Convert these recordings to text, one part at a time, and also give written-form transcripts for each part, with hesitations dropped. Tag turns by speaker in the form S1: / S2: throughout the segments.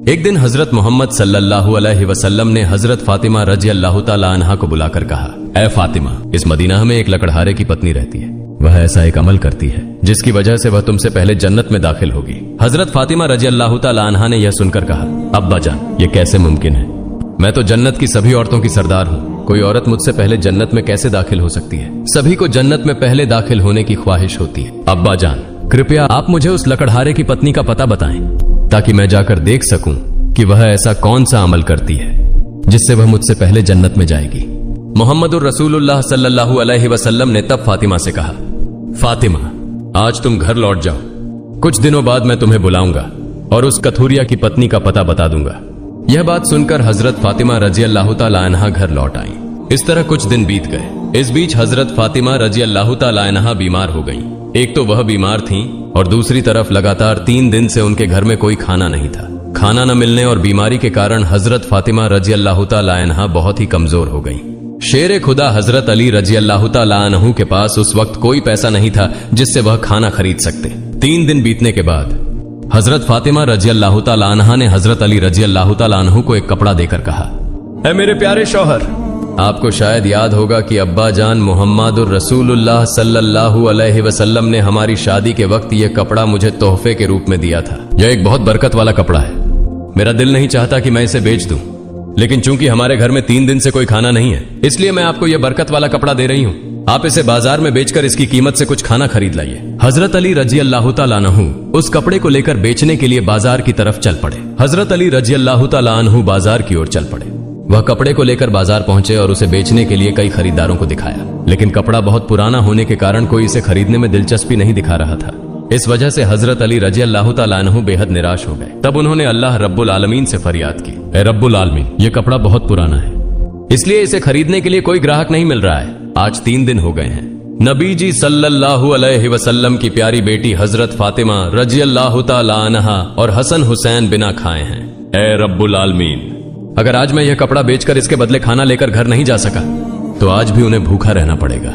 S1: एक दिन हजरत मोहम्मद सल्लल्लाहु अलैहि वसल्लम ने हजरत फातिमा रजी अल्लाह ताला अन्हा को बुलाकर कहा, ऐ फातिमा, इस मदीना में एक लकड़हारे की पत्नी रहती है। वह ऐसा एक अमल करती है जिसकी वजह से वह तुमसे पहले जन्नत में दाखिल होगी। हजरत फातिमा रजी अल्लाह ताला अन्हा ने यह सुनकर कहा, अब्बा जान, ये कैसे मुमकिन है? मैं तो जन्नत की सभी औरतों की सरदार हूँ। कोई औरत मुझसे पहले जन्नत में कैसे दाखिल हो सकती है? सभी को जन्नत में पहले दाखिल होने की ख्वाहिश होती है। अब्बा जान, कृपया आप मुझे उस लकड़हारे की पत्नी का पता बताएं ताकि मैं जाकर देख सकूं कि वह ऐसा कौन सा अमल करती है जिससे वह मुझसे पहले जन्नत में जाएगी। मोहम्मदुर रसूलुल्लाह सल्लल्लाहु अलैहि वसल्लम ने तब फातिमा से कहा, फातिमा, आज तुम घर लौट जाओ। कुछ दिनों बाद मैं तुम्हें बुलाऊंगा और उस कथूरिया की पत्नी का पता बता दूंगा। यह बात सुनकर हजरत फातिमा रजी अल्लाह ताला अन्हा घर लौट आई। इस तरह कुछ दिन बीत गए। इस बीच हजरत फातिमा रजी अल्लाह ताला अन्हा बीमार हो गईं। एक तो वह बीमार थीं और दूसरी तरफ लगातार 3 दिन से उनके घर में कोई खाना नहीं था। खाना न मिलने और बीमारी के कारण हजरत फातिमा रजी अल्लाह ताला अन्हा बहुत ही कमजोर हो गईं। शेर खुदा हजरत अली रजी अल्लाह ताला अन्हु के पास उस वक्त कोई पैसा नहीं था जिससे वह खाना खरीद सकते। 3 दिन बीतने के बाद हजरत फातिमा रजी अल्लाह ताला अन्हा ने हजरत अली रजी अल्लाह ताला अन्हु को एक कपड़ा देकर कहा, ऐ मेरे प्यारे शौहर, आपको शायद याद होगा कि अब्बा जान मोहम्मदुर रसूलुल्लाह सल्लल्लाहु अलैहि वसल्लम ने हमारी शादी के वक्त यह कपड़ा मुझे तोहफे के रूप में दिया था। यह एक बहुत बरकत वाला कपड़ा है। मेरा दिल नहीं चाहता कि मैं इसे बेच दूं, लेकिन चूंकि हमारे घर में 3 दिन से कोई खाना नहीं है, इसलिए मैं आपको यह बरकत वाला कपड़ा दे रही हूं। आप इसे बाजार में बेचकर इसकी कीमत से कुछ खाना खरीद लाइए। हजरत अली रजी अल्लाह ताला अन्हु उस कपड़े को लेकर बेचने के लिए बाजार की तरफ चल पड़े। हजरत अली रजी अल्लाह ताला अन्हु बाजार की ओर चल पड़े। वह कपड़े को लेकर बाजार पहुंचे और उसे बेचने के लिए कई खरीदारों को दिखाया, लेकिन कपड़ा बहुत पुराना होने के कारण कोई इसे खरीदने में दिलचस्पी नहीं दिखा रहा था। इस वजह से हजरत अली रजी अल्लाह ताला अन्हु बेहद निराश हो गए। तब उन्होंने अल्लाह रब्बुल आलमीन से फरियाद की, ऐ रब्बुल आलमीन, ये कपड़ा बहुत पुराना है, इसलिए इसे खरीदने के लिए कोई ग्राहक नहीं मिल रहा है। आज 3 दिन हो गए हैं। नबी जी सल्लल्लाहु अलैहि वसल्लम की प्यारी बेटी हजरत फातिमा रजी अल्लाह ताला अन्हा और हसन हुसैन बिना खाए हैं। ऐ रब्बुल आलमीन, अगर आज मैं यह कपड़ा बेचकर इसके बदले खाना लेकर घर नहीं जा सका तो आज भी उन्हें भूखा रहना पड़ेगा।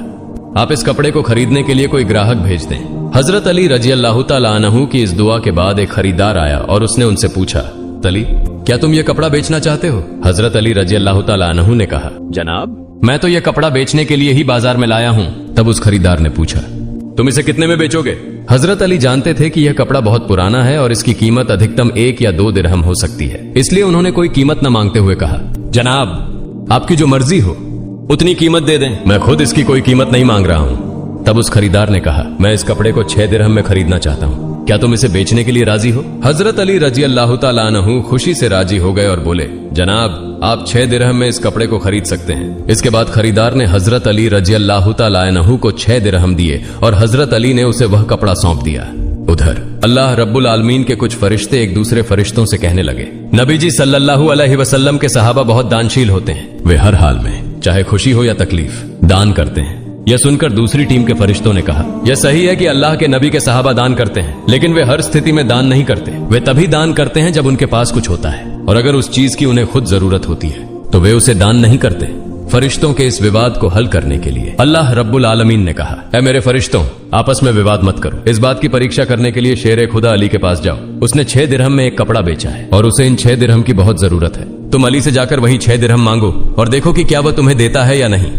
S1: आप इस कपड़े को खरीदने के लिए कोई ग्राहक भेज दें। हजरत अली रजी अल्लाह ताला अन्हु की इस दुआ के बाद एक खरीदार आया और उसने उनसे पूछा, अली, क्या तुम यह कपड़ा बेचना चाहते हो? हजरत अली रजी अल्लाह ताला अन्हु ने कहा, जनाब, मैं तो यह कपड़ा बेचने के लिए ही बाजार में लाया हूं। तब उस खरीदार ने पूछा, तुम इसे कितने में बेचोगे? हजरत अली जानते थे कि यह कपड़ा बहुत पुराना है और इसकी कीमत अधिकतम 1 या 2 दिरहम हो सकती है, इसलिए उन्होंने कोई कीमत न मांगते हुए कहा, जनाब, आपकी जो मर्जी हो उतनी कीमत दे दें, मैं खुद इसकी कोई कीमत नहीं मांग रहा हूं। तब उस खरीदार ने कहा, मैं इस कपड़े को 6 दिरहम में खरीदना चाहता हूं, क्या तुम इसे बेचने के लिए राजी हो? हजरत अली रजी अल्लाह ताला अन्हु खुशी से राजी हो गए और बोले, जनाब, आप 6 दिरहम में इस कपड़े को खरीद सकते हैं। इसके बाद खरीदार ने हजरत अली रजी अल्लाह ताला अन्हु को 6 दिरहम दिए और हजरत अली ने उसे वह कपड़ा सौंप दिया। उधर अल्लाह रब्बुल आलमीन के कुछ फरिश्ते एक दूसरे फरिश्तों से कहने लगे, नबी जी सल्लल्लाहु अलैहि वसल्लम के सहाबा बहुत दानशील होते हैं। वे हर हाल में, चाहे खुशी हो या तकलीफ, दान करते हैं। यह सुनकर दूसरी टीम के फरिश्तों ने कहा, यह सही है कि अल्लाह के नबी के सहाबा दान करते हैं, लेकिन वे हर स्थिति में दान नहीं करते। वे तभी दान करते हैं जब उनके पास कुछ होता है, और अगर उस चीज की उन्हें खुद जरूरत होती है तो वे उसे दान नहीं करते। फरिश्तों के इस विवाद को हल करने के लिए अल्लाह रब्बुल आलमीन ने कहा, ऐ मेरे फरिश्तों, आपस में विवाद मत करो। इस बात की परीक्षा करने के लिए शेर खुदा अली के पास जाओ। उसने 6 दिरहम में एक कपड़ा बेचा है और उसे इन 6 दिरहम की बहुत जरूरत है। तुम अली से जाकर वही 6 दिरहम मांगो और देखो कि क्या वह तुम्हें देता है या नहीं।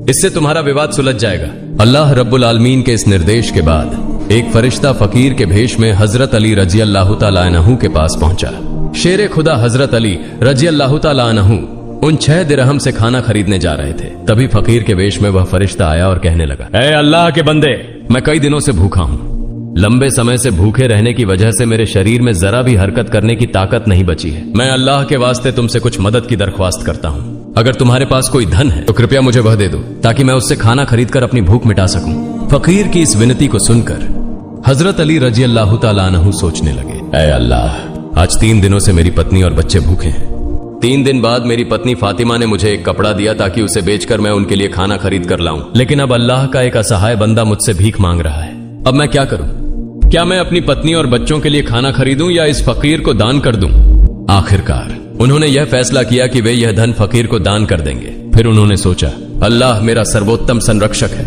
S1: इससे तुम्हारा विवाद सुलझ जाएगा। अल्लाह रब्बुल आलमीन के इस निर्देश के बाद एक फरिश्ता फकीर के भेष में हजरत अली रजी अल्लाह ताला अन्हु के पास पहुंचा। शेर खुदा हजरत अली रजी अल्लाह ताला अन्हु उन 6 दिरहम से खाना खरीदने जा रहे थे। तभी फकीर के वेश में वह फरिश्ता आया और कहने लगा, ऐ अल्लाह के बंदे, मैं कई दिनों से भूखा हूँ। लंबे समय से भूखे रहने की वजह से मेरे शरीर में जरा भी हरकत करने की ताकत नहीं बची है। मैं अल्लाह के वास्ते तुमसे कुछ मदद की दरख्वास्त करता हूँ। अगर तुम्हारे पास कोई धन है तो कृपया मुझे वह दे दो ताकि मैं उससे खाना खरीदकर अपनी भूख मिटा सकूं। फकीर की इस विनती को सुनकर हजरत अली रजी अल्लाह ताला अन्हु सोचने लगे, ऐ अल्लाह, आज 3 दिनों से मेरी पत्नी और बच्चे भूखे हैं। 3 दिन बाद मेरी पत्नी फातिमा ने मुझे एक कपड़ा दिया ताकि उसे बेचकर मैं उनके लिए खाना खरीद कर लाऊं, लेकिन अब अल्लाह का एक असहाय बंदा मुझसे भीख मांग रहा है। अब मैं क्या करूं? क्या मैं अपनी पत्नी और बच्चों के लिए खाना खरीदूं या इस फकीर को दान कर दूं? आखिरकार उन्होंने यह फैसला किया कि वे यह धन फकीर को दान कर देंगे। फिर उन्होंने सोचा, अल्लाह मेरा सर्वोत्तम संरक्षक है,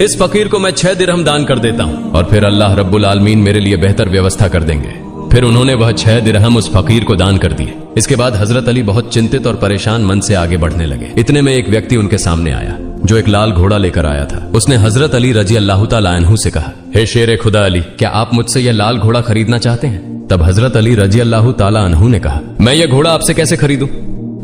S1: इस फकीर को मैं 6 दिरहम दान कर देता हूं और फिर अल्लाह रब्बुल आलमीन मेरे लिए बेहतर व्यवस्था कर देंगे। फिर उन्होंने वह 6 दिरहम उस फकीर को दान कर दिए। इसके बाद हजरत अली बहुत चिंतित और परेशान मन से आगे बढ़ने लगे। इतने में एक व्यक्ति उनके सामने आया जो एक लाल घोड़ा लेकर आया था। उसने हजरत अली रजी अल्लाह तआला अन्हु से कहा, हे शेर खुदा अली, क्या आप मुझसे यह लाल घोड़ा खरीदना चाहते हैं? तब हजरत अली रजी अल्लाह तआला अन्हु ने कहा, मैं यह घोड़ा आपसे कैसे खरीदूं?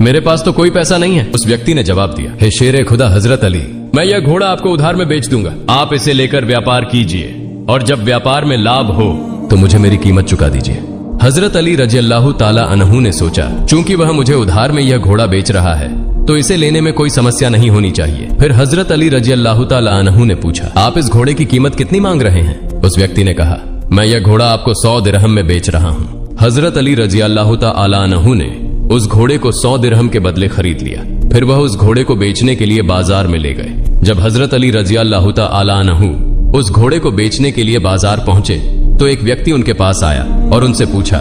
S1: मेरे पास तो कोई पैसा नहीं है। उस व्यक्ति ने जवाब दिया, हे शेर खुदा हजरत अली, मैं यह घोड़ा आपको उधार में बेच दूंगा। आप इसे लेकर व्यापार कीजिए और जब व्यापार में लाभ हो तो मुझे मेरी कीमत चुका दीजिए। हजरत अली रजी अल्लाह तआला अन्हु ने सोचा, चूंकि वह मुझे उधार में यह घोड़ा बेच रहा है तो इसे लेने में कोई समस्या नहीं होनी चाहिए। फिर हजरत अली रजी अल्लाह तआला अन्हु ने पूछा, आप इस घोड़े की कीमत कितनी मांग रहे हैं? उस व्यक्ति ने कहा, मैं यह घोड़ा आपको 100 दिरहम में बेच रहा हूँ। हजरत अली रजी अल्लाह तआला अन्हु ने उस घोड़े को 100 दिरहम के बदले खरीद लिया। फिर वह उस घोड़े को बेचने के लिए बाजार में ले गए। जब हजरत अली रजी अल्लाह तआला अन्हु उस घोड़े को बेचने के लिए बाजार पहुंचे तो एक व्यक्ति उनके पास आया और उनसे पूछा,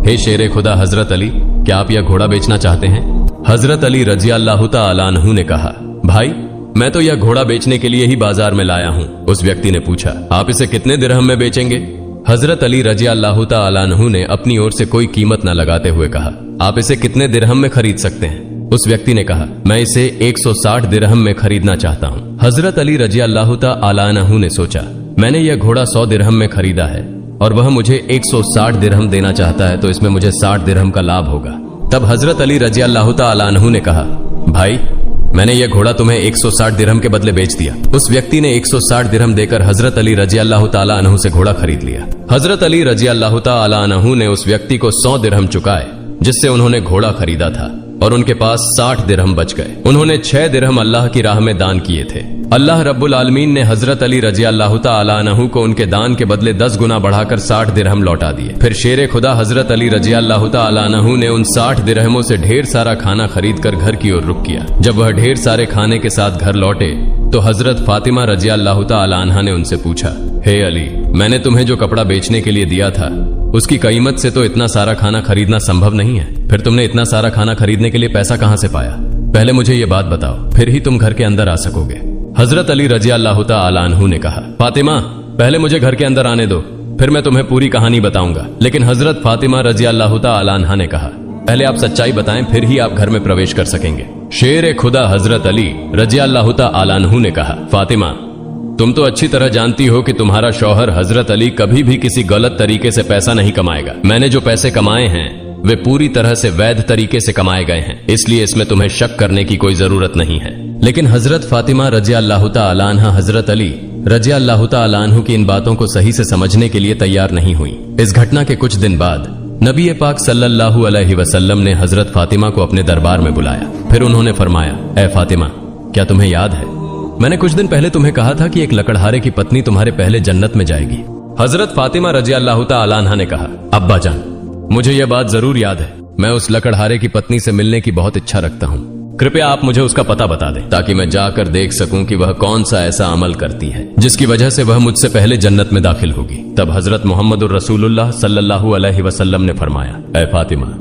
S1: हे शेर खुदा हजरत अली, क्या आप यह घोड़ा बेचना चाहते हैं? हजरत अली रजी अल्लाह तआला अन्हु ने कहा, भाई मैं तो यह घोड़ा बेचने के लिए ही बाजार में लाया हूँ। उस व्यक्ति ने पूछा, आप इसे कितने दिरहम में बेचेंगे? हजरत अली रजी अल्लाह तआला अन्हु ने अपनी ओर से कोई कीमत न लगाते हुए कहा, आप इसे कितने दिरहम में खरीद सकते हैं? उस व्यक्ति ने कहा, मैं इसे 160 दिरहम में खरीदना चाहता हूँ। हजरत अली रजी अल्लाह तआला अन्हु ने सोचा, मैंने यह घोड़ा 100 दिरहम में खरीदा है और वह मुझे 160 दिरहम देना चाहता है, तो इसमें मुझे 60 दिरहम का लाभ होगा। तब हजरत अली रजी अल्लाह तआला अन्हु ने कहा, भाई मैंने यह घोड़ा तुम्हें 160 दिरहम के बदले बेच दिया। उस व्यक्ति ने 160 दिरहम देकर हजरत अली रजी अल्लाह तआला अन्हु से घोड़ा खरीद लिया। हजरत अली रजी अल्लाह तआला अन्हु ने उस व्यक्ति को 100 दिरहम चुकाए जिससे उन्होंने घोड़ा खरीदा था और उनके पास 60 दिरहम बच गए। उन्होंने 6 दिरहम अल्लाह की राह में दान किए थे। अल्लाह रब्बुल आलमीन ने हजरत अली रजी अल्लाह तआला अन्हु को उनके दान के बदले 10 गुना बढ़ाकर 60 दिरहम लौटा दिए। फिर शेर खुदा हजरत अली रजी अल्लाह तआला अन्हु ने उन 60 दिरहमों से ढेर सारा खाना खरीद कर घर की ओर रुख किया। जब वह ढेर सारे खाने के साथ घर लौटे तो हजरत फातिमा रजी अल्लाह तआला अन्हा ने उनसे पूछा, हे अली, मैंने तुम्हें जो कपड़ा बेचने के लिए दिया था उसकी कीमत से तो इतना सारा खाना खरीदना संभव नहीं है। फिर तुमने इतना सारा खाना खरीदने के लिए पैसा कहां से पाया? पहले मुझे ये बात बताओ, फिर ही तुम घर के अंदर आ सकोगे। हजरत अली रजी अल्लाह तआला अन्हु ने कहा, फातिमा पहले मुझे घर के अंदर आने दो, फिर मैं तुम्हें पूरी कहानी बताऊंगा। लेकिन हजरत फातिमा रजी अल्लाह तआला अन्हा ने कहा, पहले आप सच्चाई बताएं, फिर ही आप घर में प्रवेश कर सकेंगे। शेर खुदा हजरत अली रजी अल्लाह तआला अन्हु ने कहा, फातिमा तुम तो अच्छी तरह जानती हो कि तुम्हारा शौहर हजरत अली कभी भी किसी गलत तरीके से पैसा नहीं कमाएगा। मैंने जो पैसे कमाए हैं वे पूरी तरह से वैध तरीके से कमाए गए हैं, इसलिए इसमें तुम्हें शक करने की कोई जरूरत नहीं है। लेकिन हजरत फातिमा रजी अल्लाह तआला अन्हा हजरत अली रजी अल्लाह तआला अन्हु की इन बातों को सही से समझने के लिए तैयार नहीं हुई। इस घटना के कुछ दिन बाद नबी पाक सल्लल्लाहु अलैहि वसल्लम ने हजरत फातिमा को अपने दरबार में बुलाया। फिर उन्होंने फरमाया, ए फातिमा, क्या तुम्हें याद है मैंने कुछ दिन पहले तुम्हें कहा था कि एक लकड़हारे की पत्नी तुम्हारे पहले जन्नत में जाएगी? हजरत फातिमा रजी अल्लाह तआला अन्हा ने कहा, अब्बा जान, मुझे यह बात जरूर याद है। मैं उस लकड़हारे की पत्नी से मिलने की बहुत इच्छा रखता हूँ। कृपया आप मुझे उसका पता बता दें ताकि मैं जाकर देख सकूं कि वह कौन सा ऐसा अमल करती है जिसकी वजह से वह मुझसे पहले जन्नत में दाखिल होगी। तब हजरत मोहम्मदुर रसूलुल्लाह सल्लल्लाहु अलैहि वसल्लम ने फरमाया, ए फातिमा,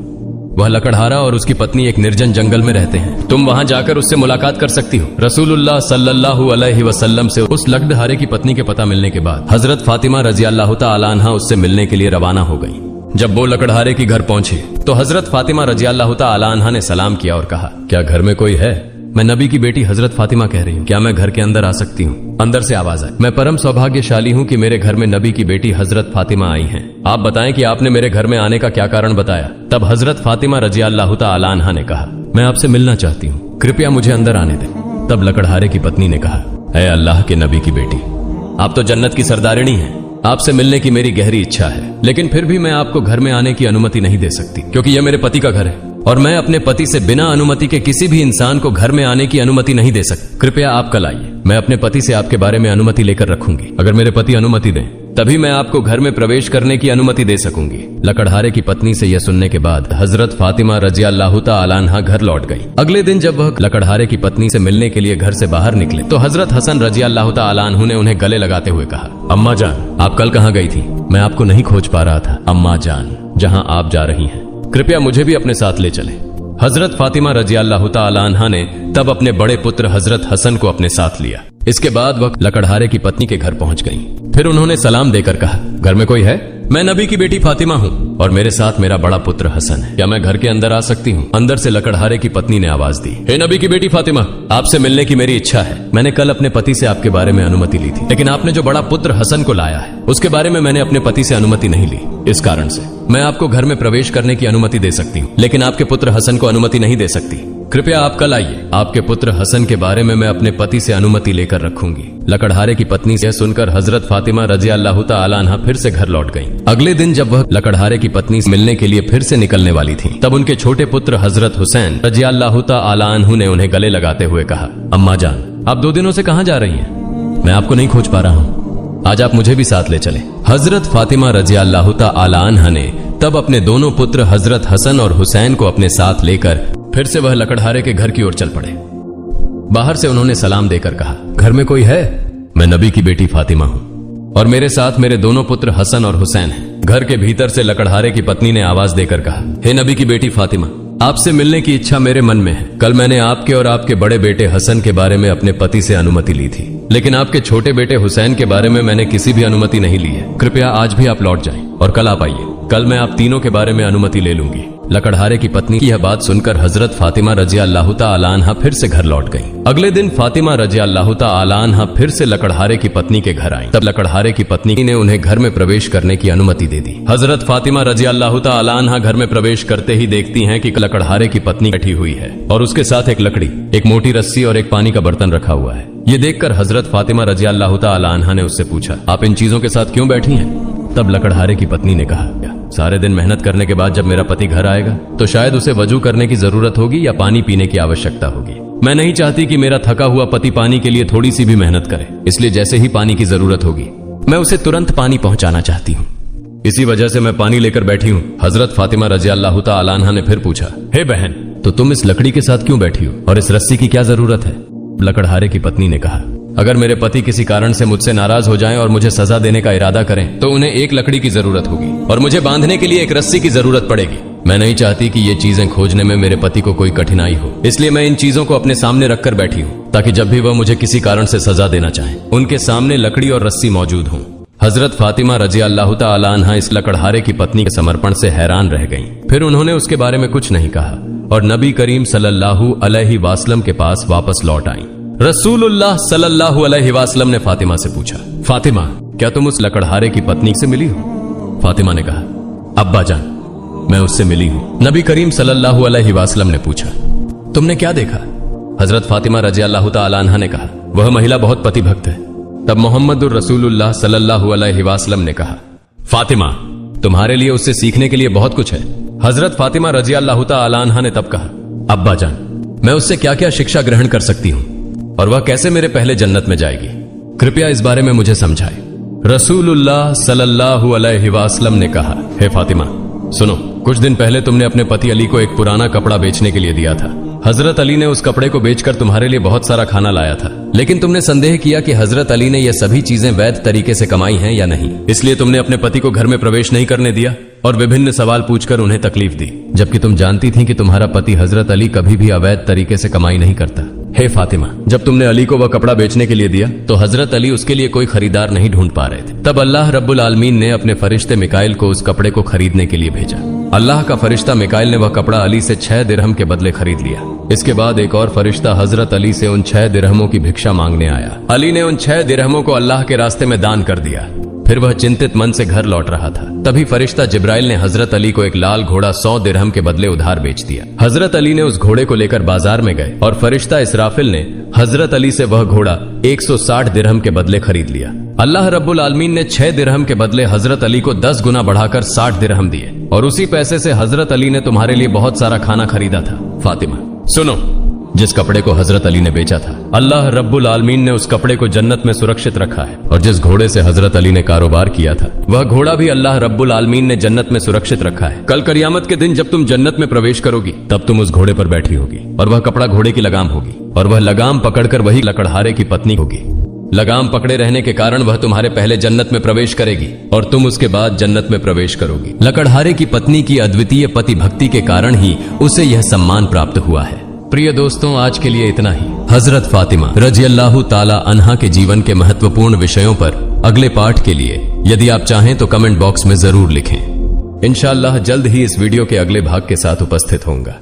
S1: वह लकड़हारा और उसकी पत्नी एक निर्जन जंगल में रहते हैं, तुम वहां जाकर उससे मुलाकात कर सकती हो। रसूलुल्लाह सल्लल्लाहु अलैहि वसल्लम से उस लकड़हारे की पत्नी के पता मिलने के बाद हजरत फातिमा रजी अल्लाह तआला अन्हा उससे मिलने के लिए रवाना हो गई। जब वो लकड़हारे की घर पहुंची तो हजरत फातिमा रजी अल्लाह तआला अन्हा ने सलाम किया और कहा, क्या घर में कोई है? मैं नबी की बेटी हजरत फातिमा कह रही हूँ, क्या मैं घर के अंदर आ सकती हूँ? अंदर से आवाज आई, मैं परम सौभाग्यशाली हूँ कि मेरे घर में नबी की बेटी हजरत फातिमा आई हैं। आप बताएं कि आपने मेरे घर में आने का क्या कारण बताया? तब हजरत फातिमा रजी अल्लाह तआला अन्हा ने कहा, मैं आपसे मिलना चाहती हूँ, कृपया मुझे अंदर आने दें। तब लकड़हारे की पत्नी ने कहा, ऐ अल्लाह के नबी की बेटी, आप तो जन्नत की सरदारिणी हैं, आपसे मिलने की मेरी गहरी इच्छा है, लेकिन फिर भी मैं आपको घर में आने की अनुमति नहीं दे सकती क्योंकि यह मेरे पति का घर है और मैं अपने पति से बिना अनुमति के किसी भी इंसान को घर में आने की अनुमति नहीं दे सकती। कृपया आप कल आइए, मैं अपने पति से आपके बारे में अनुमति लेकर रखूंगी। अगर मेरे पति अनुमति दें तभी मैं आपको घर में प्रवेश करने की अनुमति दे सकूंगी। लकड़हारे की पत्नी से यह सुनने के बाद हजरत फातिमा रजी अल्लाह तआला अन्हा घर लौट गई। अगले दिन जब वह लकड़हारे की पत्नी से मिलने के लिए घर से बाहर निकले तो हजरत हसन रजी अल्लाह तआला अन्हु ने उन्हें गले लगाते हुए कहा, अम्मा जान, आप कल कहाँ गई थी? मैं आपको नहीं खोज पा रहा था। अम्मा जान, जहाँ आप जा रही हैं कृपया मुझे भी अपने साथ ले चले। हजरत फातिमा रजी अल्लाह तआला अन्हा ने तब अपने बड़े पुत्र हजरत हसन को अपने साथ लिया। इसके बाद वह लकड़हारे की पत्नी के घर पहुंच गईं। फिर उन्होंने सलाम देकर कहा, घर में कोई है? मैं नबी की बेटी फातिमा हूँ और मेरे साथ मेरा बड़ा पुत्र हसन है। क्या मैं घर के अंदर आ सकती हूँ? अंदर से लकड़हारे की पत्नी ने आवाज दी, हे नबी की बेटी फातिमा, आपसे मिलने की मेरी इच्छा है। मैंने कल अपने पति से आपके बारे में अनुमति ली थी, लेकिन आपने जो बड़ा पुत्र हसन को लाया है उसके बारे में मैंने अपने पति से अनुमति नहीं ली। इस कारण से मैं आपको घर में प्रवेश करने की अनुमति दे सकती हूँ, लेकिन आपके पुत्र हसन को अनुमति नहीं दे सकती। कृपया आप कल आइए, आपके पुत्र हसन के बारे में मैं अपने पति से अनुमति लेकर रखूंगी। लकड़हारे की पत्नी से सुनकर हजरत फातिमा रजी अल्लाह तआला अन्हा फिर से घर लौट गईं। अगले दिन जब वह लकड़हारे की पत्नी से मिलने के लिए फिर से निकलने वाली थी, तब उनके छोटे पुत्र हजरत हुसैन रजी अल्लाह तआला अन्हु ने उन्हें गले लगाते हुए कहा, अम्मा जान, आप 2 दिनों से कहां जा रही हैं? मैं आपको नहीं खोज पा रहा हूं, आज आप मुझे भी साथ ले चले। हजरत फातिमा रजी अल्लाह तआला अन्हा ने तब अपने दोनों पुत्र हजरत हसन और हुसैन को अपने साथ लेकर फिर से वह लकड़हारे के घर की ओर चल पड़े। बाहर से उन्होंने सलाम देकर कहा, घर में कोई है? मैं नबी की बेटी फातिमा हूँ और मेरे साथ मेरे दोनों पुत्र हसन और हुसैन हैं। घर के भीतर से लकड़हारे की पत्नी ने आवाज देकर कहा, हे नबी की बेटी फातिमा, आपसे मिलने की इच्छा मेरे मन में है। कल मैंने आपके और आपके बड़े बेटे हसन के बारे में अपने पति से अनुमति ली थी, लेकिन आपके छोटे बेटे हुसैन के बारे में मैंने किसी भी अनुमति नहीं ली है। कृपया आज भी आप लौट जाएं और कल आप आइए, कल मैं आप तीनों के बारे में अनुमति ले लूंगी। लकड़हारे की पत्नी की यह बात सुनकर हजरत फातिमा रजी अल्लाह तआला अन्हा फिर से घर लौट गईं। अगले दिन फातिमा रजी अल्लाह तआला अन्हा फिर से लकड़हारे की पत्नी के घर आईं। तब लकड़हारे की पत्नी ने उन्हें घर में प्रवेश करने की अनुमति दे दी। हजरत फातिमा रजी अल्लाह तआला अन्हा घर में प्रवेश करते ही देखती हैं कि लकड़हारे की पत्नी बैठी हुई है और उसके साथ एक लकड़ी, एक मोटी रस्सी और एक पानी का बर्तन रखा हुआ है। ये देखकर हजरत फातिमा रजी अल्लाह तआला अन्हा ने उससे पूछा, आप इन चीजों के साथ क्यों बैठी हैं? तब लकड़हारे की पत्नी ने कहा, सारे दिन मेहनत करने के बाद जब मेरा पति घर आएगा तो शायद उसे वजू करने की जरूरत होगी या पानी पीने की आवश्यकता होगी। मैं नहीं चाहती कि मेरा थका हुआ पति पानी के लिए थोड़ी सी भी मेहनत करे, इसलिए जैसे ही पानी की जरूरत होगी मैं उसे तुरंत पानी पहुंचाना चाहती हूँ। इसी वजह से मैं पानी लेकर बैठी हूँ। हजरत फातिमा रजी अल्लाह तआला अन्हा ने फिर पूछा, हे बहन, तो तुम इस लकड़ी के साथ क्यों बैठी हो और इस रस्सी की क्या जरूरत है? लकड़हारे की पत्नी ने कहा, अगर मेरे पति किसी कारण से मुझसे नाराज हो जाएं और मुझे सजा देने का इरादा करें तो उन्हें एक लकड़ी की जरूरत होगी और मुझे बांधने के लिए एक रस्सी की जरूरत पड़ेगी। मैं नहीं चाहती कि ये चीजें खोजने में मेरे पति को कोई कठिनाई हो, इसलिए मैं इन चीजों को अपने सामने रखकर बैठी हूँ ताकि जब भी वह मुझे किसी कारण से सजा देना चाहे उनके सामने लकड़ी और रस्सी मौजूद हों। हजरत फातिमा रजी अल्लाह तआला अन्हा इस लकड़हारे की पत्नी के समर्पण से हैरान रह गईं। फिर उन्होंने उसके बारे में कुछ नहीं कहा और नबी करीम सल्लल्लाहु अलैहि वसल्लम के पास वापस लौट आईं। रसूलुल्लाह सल्लल्लाहु अलैहि वसल्लम ने फातिमा से पूछा, फातिमा, क्या तुम उस लकड़हारे की पत्नी से मिली हो? फातिमा ने कहा, अब्बा जान, मैं उससे मिली हूं। नबी करीम सल्लल्लाहु अलैहि वसल्लम ने पूछा, तुमने क्या देखा? हजरत फातिमा रजी अल्लाह तआला अन्हा ने कहा, वह महिला बहुत पतिभक्त है। तब मोहम्मदुर रसूलुल्लाह सल्लल्लाहु अलैहि वसल्लम ने कहा, फातिमा, तुम्हारे लिए उससे सीखने के लिए बहुत कुछ है। हजरत फातिमा रजी अल्लाह तआला अन्हा ने तब कहा, अब्बा जान, मैं उससे क्या क्या शिक्षा ग्रहण कर सकती हूँ और वह कैसे मेरे पहले जन्नत में जाएगी? कृपया इस बारे में मुझे समझाए। रसूलुल्लाह सल्लल्लाहु अलैहि वसल्लम ने कहा, हे फातिमा, सुनो, कुछ दिन पहले तुमने अपने पति अली को एक पुराना कपड़ा बेचने के लिए दिया था। हजरत अली ने उस कपड़े को बेचकर तुम्हारे लिए बहुत सारा खाना लाया था, लेकिन तुमने संदेह किया कि हजरत अली ने यह सभी चीजें वैध तरीके से कमाई हैं या नहीं, इसलिए तुमने अपने पति को घर में प्रवेश नहीं करने दिया और विभिन्न सवाल पूछकर उन्हें तकलीफ दी, जबकि तुम जानती थी कि तुम्हारा पति हजरत अली कभी भी अवैध तरीके से कमाई नहीं करता। हे फातिमा, जब तुमने अली को वह कपड़ा बेचने के लिए दिया तो हजरत अली उसके लिए कोई खरीदार नहीं ढूंढ पा रहे थे। तब अल्लाह रब्बुल आलमीन ने अपने फरिश्ते मिकाइल को उस कपड़े को खरीदने के लिए भेजा। अल्लाह का फरिश्ता मिकाइल ने वह कपड़ा अली से 6 दिरहम के बदले खरीद लिया। इसके बाद एक और फरिश्ता हजरत अली से उन 6 दिरहमों की भिक्षा मांगने आया। अली ने उन 6 दिरहमों को अल्लाह के रास्ते में दान कर दिया। फिर वह चिंतित मन से घर लौट रहा था। तभी फरिश्ता जिब्राइल ने हजरत अली को एक लाल घोड़ा 100 दिरहम के बदले उधार बेच दिया। हजरत अली ने उस घोड़े को लेकर बाजार में गए और फरिश्ता इसराफिल ने हजरत अली से वह घोड़ा 160 दिरहम के बदले खरीद लिया। अल्लाह रब्बुल आलमीन ने 6 दिरहम के बदले हजरत अली को 10 गुना बढ़ाकर 60 दिरहम दिए और उसी पैसे से हजरत अली ने तुम्हारे लिए बहुत सारा खाना खरीदा था। फातिमा, सुनो, जिस कपड़े को हजरत अली ने बेचा था, अल्लाह रब्बुल आलमीन ने उस कपड़े को जन्नत में सुरक्षित रखा है और जिस घोड़े से हजरत अली ने कारोबार किया था वह घोड़ा भी अल्लाह रब्बुल आलमीन ने जन्नत में सुरक्षित रखा है। कल क़यामत के दिन जब तुम जन्नत में प्रवेश करोगी तब तुम उस घोड़े पर बैठी होगी और वह कपड़ा घोड़े की लगाम होगी और वह लगाम पकड़कर वही लकड़हारे की पत्नी होगी। लगाम पकड़े रहने के कारण वह तुम्हारे पहले जन्नत में प्रवेश करेगी और तुम उसके बाद जन्नत में प्रवेश करोगी। लकड़हारे की पत्नी की अद्वितीय पति भक्ति के कारण ही उसे यह सम्मान प्राप्त हुआ है। प्रिय दोस्तों, आज के लिए इतना ही। हजरत फातिमा रज़ियल्लाहु ताला अन्हा के जीवन के महत्वपूर्ण विषयों पर अगले पाठ के लिए यदि आप चाहें तो कमेंट बॉक्स में जरूर लिखें। इंशाअल्लाह जल्द ही इस वीडियो के अगले भाग के साथ उपस्थित होऊंगा।